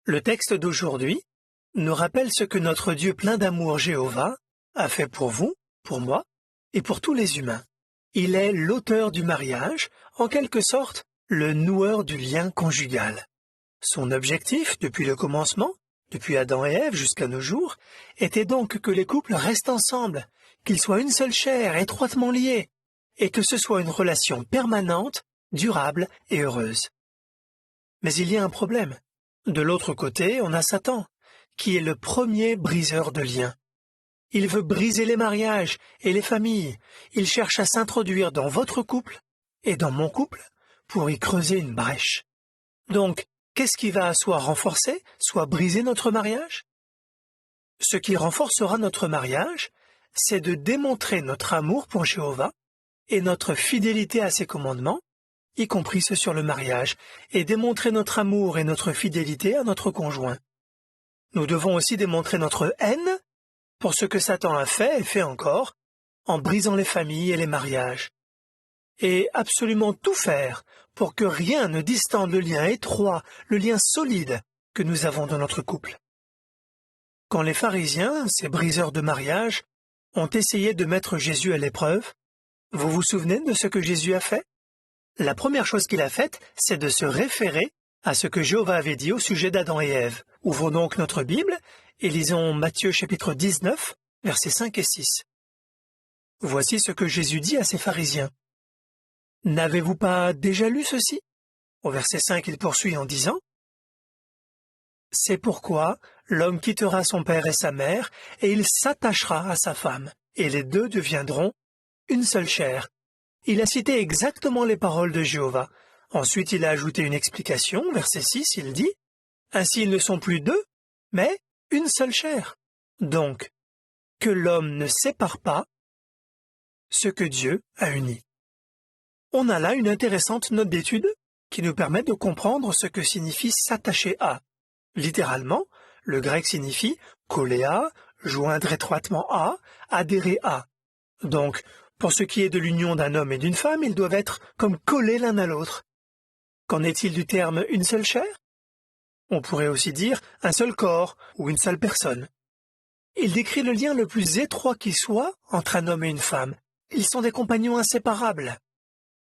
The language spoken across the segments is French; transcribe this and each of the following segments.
Le texte d'aujourd'hui nous rappelle ce que notre Dieu plein d'amour Jéhovah a fait pour vous, pour moi et pour tous les humains. Il est l'auteur du mariage, en quelque sorte le noueur du lien conjugal. Son objectif, depuis le commencement, depuis Adam et Ève jusqu'à nos jours, était donc que les couples restent ensemble, qu'ils soient une seule chair, étroitement liés, et que ce soit une relation permanente, durable et heureuse. Mais il y a un problème. De l'autre côté, on a Satan, qui est le premier briseur de liens. Il veut briser les mariages et les familles. Il cherche à s'introduire dans votre couple et dans mon couple pour y creuser une brèche. Donc, qu'est-ce qui va soit renforcer, soit briser notre mariage? Ce qui renforcera notre mariage, c'est de démontrer notre amour pour Jéhovah et notre fidélité à ses commandements, y compris ceux sur le mariage, et démontrer notre amour et notre fidélité à notre conjoint. Nous devons aussi démontrer notre haine pour ce que Satan a fait et fait encore, en brisant les familles et les mariages. Et absolument tout faire pour que rien ne distende le lien étroit, le lien solide que nous avons dans notre couple. Quand les pharisiens, ces briseurs de mariage, ont essayé de mettre Jésus à l'épreuve, vous vous souvenez de ce que Jésus a fait? La première chose qu'il a faite, c'est de se référer à ce que Jéhovah avait dit au sujet d'Adam et Ève. Ouvrons donc notre Bible et lisons Matthieu chapitre 19, versets 5 et 6. Voici ce que Jésus dit à ces pharisiens. « N'avez-vous pas déjà lu ceci ?» Au verset 5, il poursuit en disant « C'est pourquoi l'homme quittera son père et sa mère, et il s'attachera à sa femme, et les deux deviendront une seule chair. » Il a cité exactement les paroles de Jéhovah. Ensuite, il a ajouté une explication, verset 6, il dit « Ainsi ils ne sont plus deux, mais une seule chair. » Donc, que l'homme ne sépare pas ce que Dieu a uni. On a là une intéressante note d'étude qui nous permet de comprendre ce que signifie s'attacher à. Littéralement, le grec signifie coller à, joindre étroitement à, adhérer à. Donc, pour ce qui est de l'union d'un homme et d'une femme, ils doivent être comme collés l'un à l'autre. Qu'en est-il du terme une seule chair? On pourrait aussi dire un seul corps ou une seule personne. Il décrit le lien le plus étroit qui soit entre un homme et une femme. Ils sont des compagnons inséparables.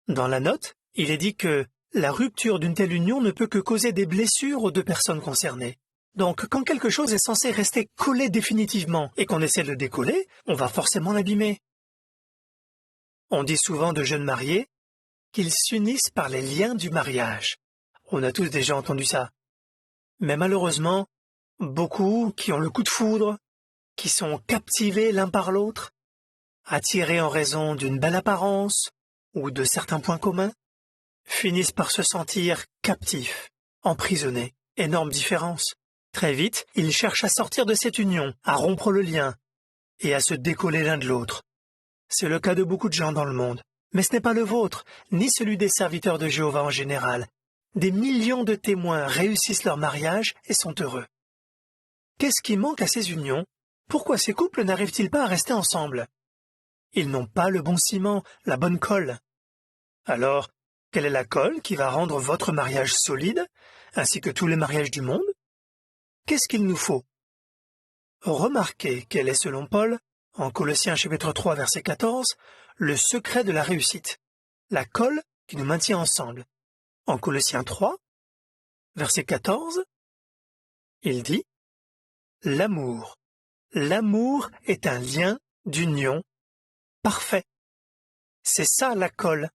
Dans la note, il est dit que la rupture d'une telle union ne peut que causer des blessures aux deux personnes concernées. Donc, quand quelque chose est censé rester collé définitivement et qu'on essaie de le décoller, on va forcément l'abîmer. On dit souvent de jeunes mariés qu'ils s'unissent par les liens du mariage. On a tous déjà entendu ça. Mais malheureusement, beaucoup qui ont le coup de foudre, qui sont captivés l'un par l'autre, attirés en raison d'une belle apparence ou de certains points communs, finissent par se sentir captifs, emprisonnés. Énorme différence. Très vite, ils cherchent à sortir de cette union, à rompre le lien et à se décoller l'un de l'autre. C'est le cas de beaucoup de gens dans le monde. Mais ce n'est pas le vôtre, ni celui des serviteurs de Jéhovah en général. Des millions de témoins réussissent leur mariage et sont heureux. Qu'est-ce qui manque à ces unions? Pourquoi ces couples n'arrivent-ils pas à rester ensemble? Ils n'ont pas le bon ciment, la bonne colle. Alors, quelle est la colle qui va rendre votre mariage solide, ainsi que tous les mariages du monde? Qu'est-ce qu'il nous faut? Remarquez quel est, selon Paul, en Colossiens chapitre 3, verset 14, le secret de la réussite, la colle qui nous maintient ensemble. En Colossiens 3, verset 14, il dit « L'amour. L'amour est un lien d'union parfait. » C'est ça la colle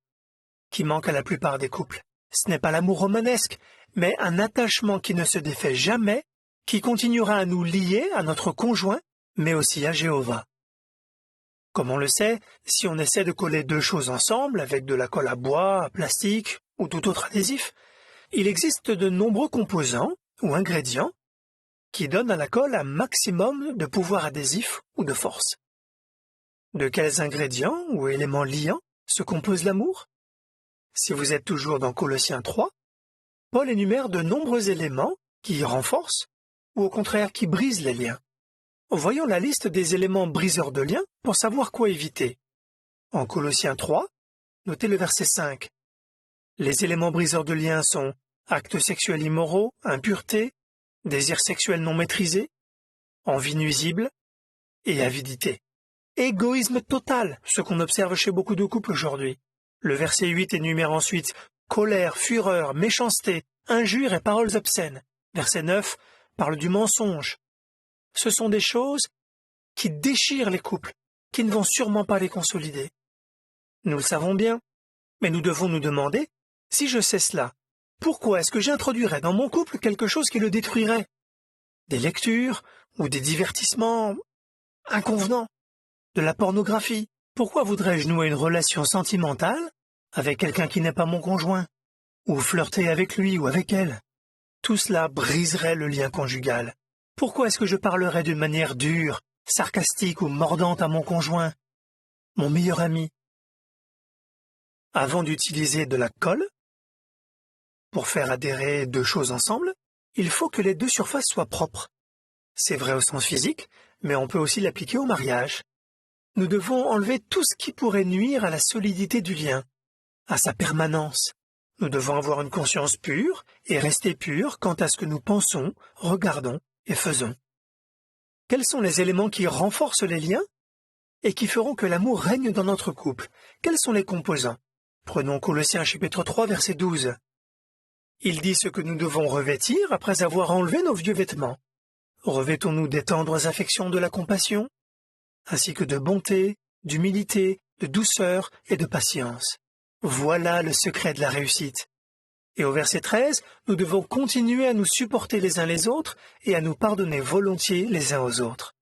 qui manque à la plupart des couples. Ce n'est pas l'amour romanesque, mais un attachement qui ne se défait jamais, qui continuera à nous lier à notre conjoint, mais aussi à Jéhovah. Comme on le sait, si on essaie de coller deux choses ensemble avec de la colle à bois, à plastique ou tout autre adhésif, il existe de nombreux composants ou ingrédients qui donnent à la colle un maximum de pouvoir adhésif ou de force. De quels ingrédients ou éléments liants se compose l'amour? Si vous êtes toujours dans Colossiens 3, Paul énumère de nombreux éléments qui renforcent ou au contraire qui brisent les liens. Voyons la liste des éléments briseurs de liens pour savoir quoi éviter. En Colossiens 3, notez le verset 5. Les éléments briseurs de liens sont actes sexuels immoraux, impureté, désir sexuel non maîtrisé, envie nuisible et avidité. Égoïsme total, ce qu'on observe chez beaucoup de couples aujourd'hui. Le verset 8 énumère ensuite colère, fureur, méchanceté, injures et paroles obscènes. Verset 9 parle du mensonge. Ce sont des choses qui déchirent les couples, qui ne vont sûrement pas les consolider. Nous le savons bien, mais nous devons nous demander, si je sais cela, pourquoi est-ce que j'introduirais dans mon couple quelque chose qui le détruirait? Des lectures ou des divertissements inconvenants, de la pornographie. Pourquoi voudrais-je nouer une relation sentimentale avec quelqu'un qui n'est pas mon conjoint? Ou flirter avec lui ou avec elle? Tout cela briserait le lien conjugal. Pourquoi est-ce que je parlerais d'une manière dure, sarcastique ou mordante à mon conjoint, mon meilleur ami? Avant d'utiliser de la colle, pour faire adhérer deux choses ensemble, il faut que les deux surfaces soient propres. C'est vrai au sens physique, mais on peut aussi l'appliquer au mariage. Nous devons enlever tout ce qui pourrait nuire à la solidité du lien, à sa permanence. Nous devons avoir une conscience pure et rester purs quant à ce que nous pensons, regardons et faisons. Quels sont les éléments qui renforcent les liens et qui feront que l'amour règne dans notre couple? Quels sont les composants? Prenons Colossiens chapitre 3 verset 12. Il dit ce que nous devons revêtir après avoir enlevé nos vieux vêtements. Revêtons-nous des tendres affections de la compassion, ainsi que de bonté, d'humilité, de douceur et de patience. Voilà le secret de la réussite. Et au verset 13, nous devons continuer à nous supporter les uns les autres et à nous pardonner volontiers les uns aux autres.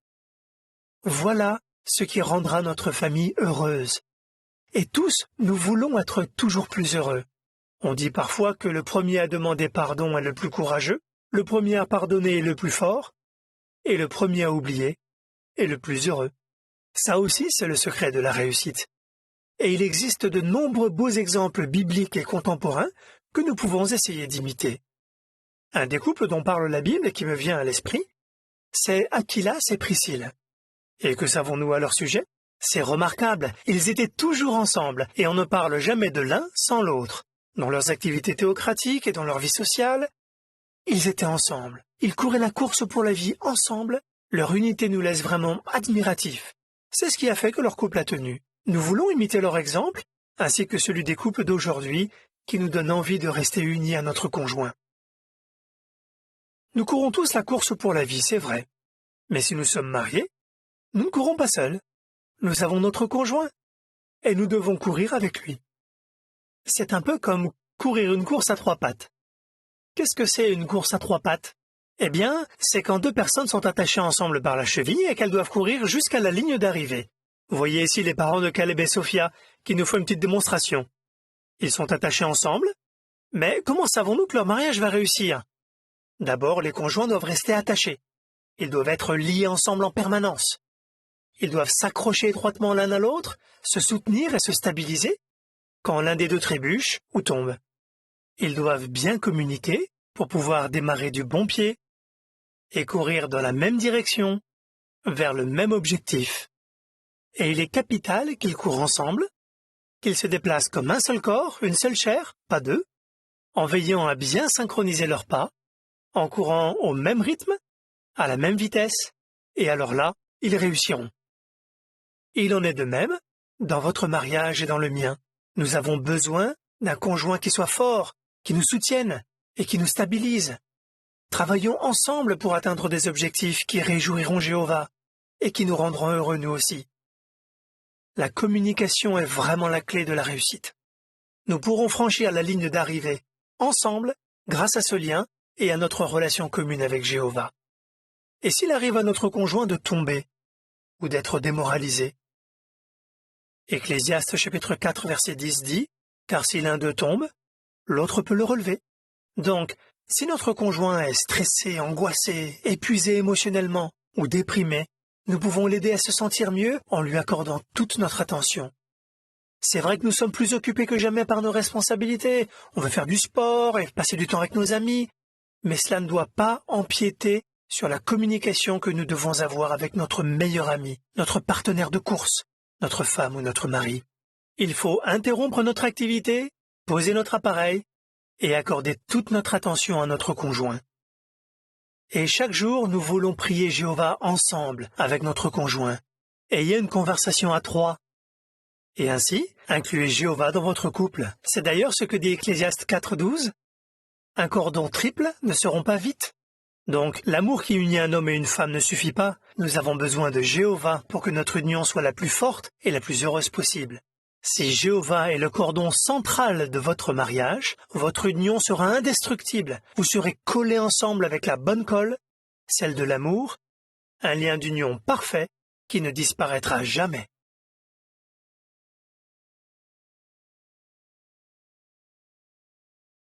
Voilà ce qui rendra notre famille heureuse. Et tous, nous voulons être toujours plus heureux. On dit parfois que le premier à demander pardon est le plus courageux, le premier à pardonner est le plus fort, et le premier à oublier est le plus heureux. Ça aussi, c'est le secret de la réussite. Et il existe de nombreux beaux exemples bibliques et contemporains que nous pouvons essayer d'imiter. Un des couples dont parle la Bible et qui me vient à l'esprit, c'est Aquilas et Priscille. Et que savons-nous à leur sujet? C'est remarquable, ils étaient toujours ensemble, et on ne parle jamais de l'un sans l'autre. Dans leurs activités théocratiques et dans leur vie sociale, ils étaient ensemble. Ils couraient la course pour la vie ensemble. Leur unité nous laisse vraiment admiratifs. C'est ce qui a fait que leur couple a tenu. Nous voulons imiter leur exemple, ainsi que celui des couples d'aujourd'hui, qui nous donnent envie de rester unis à notre conjoint. Nous courons tous la course pour la vie, c'est vrai. Mais si nous sommes mariés, nous ne courons pas seuls. Nous avons notre conjoint, et nous devons courir avec lui. C'est un peu comme courir une course à trois pattes. Qu'est-ce que c'est une course à trois pattes? Eh bien, c'est quand deux personnes sont attachées ensemble par la cheville et qu'elles doivent courir jusqu'à la ligne d'arrivée. Vous voyez ici les parents de Caleb et Sophia qui nous font une petite démonstration. Ils sont attachés ensemble, mais comment savons-nous que leur mariage va réussir? D'abord, les conjoints doivent rester attachés. Ils doivent être liés ensemble en permanence. Ils doivent s'accrocher étroitement l'un à l'autre, se soutenir et se stabiliser quand l'un des deux trébuche ou tombe. Ils doivent bien communiquer pour pouvoir démarrer du bon pied et courir dans la même direction, vers le même objectif. Et il est capital qu'ils courent ensemble, qu'ils se déplacent comme un seul corps, une seule chair, pas deux, en veillant à bien synchroniser leurs pas, en courant au même rythme, à la même vitesse, et alors là, ils réussiront. Il en est de même dans votre mariage et dans le mien. Nous avons besoin d'un conjoint qui soit fort, qui nous soutienne et qui nous stabilise. Travaillons ensemble pour atteindre des objectifs qui réjouiront Jéhovah et qui nous rendront heureux nous aussi. La communication est vraiment la clé de la réussite. Nous pourrons franchir la ligne d'arrivée ensemble grâce à ce lien et à notre relation commune avec Jéhovah. Et s'il arrive à notre conjoint de tomber ou d'être démoralisé? Ecclésiaste chapitre 4 verset 10 dit « Car si l'un d'eux tombe, l'autre peut le relever. » Donc, si notre conjoint est stressé, angoissé, épuisé émotionnellement ou déprimé, nous pouvons l'aider à se sentir mieux en lui accordant toute notre attention. C'est vrai que nous sommes plus occupés que jamais par nos responsabilités, on veut faire du sport et passer du temps avec nos amis, mais cela ne doit pas empiéter sur la communication que nous devons avoir avec notre meilleur ami, notre partenaire de course, notre femme ou notre mari. Il faut interrompre notre activité, poser notre appareil et accorder toute notre attention à notre conjoint. Et chaque jour, nous voulons prier Jéhovah ensemble avec notre conjoint. Ayez une conversation à trois. Et ainsi, incluez Jéhovah dans votre couple. C'est d'ailleurs ce que dit Ecclésiaste 4.12. Un cordon triple ne se rompt pas vite. Donc, l'amour qui unit un homme et une femme ne suffit pas. Nous avons besoin de Jéhovah pour que notre union soit la plus forte et la plus heureuse possible. Si Jéhovah est le cordon central de votre mariage, votre union sera indestructible. Vous serez collés ensemble avec la bonne colle, celle de l'amour, un lien d'union parfait qui ne disparaîtra jamais.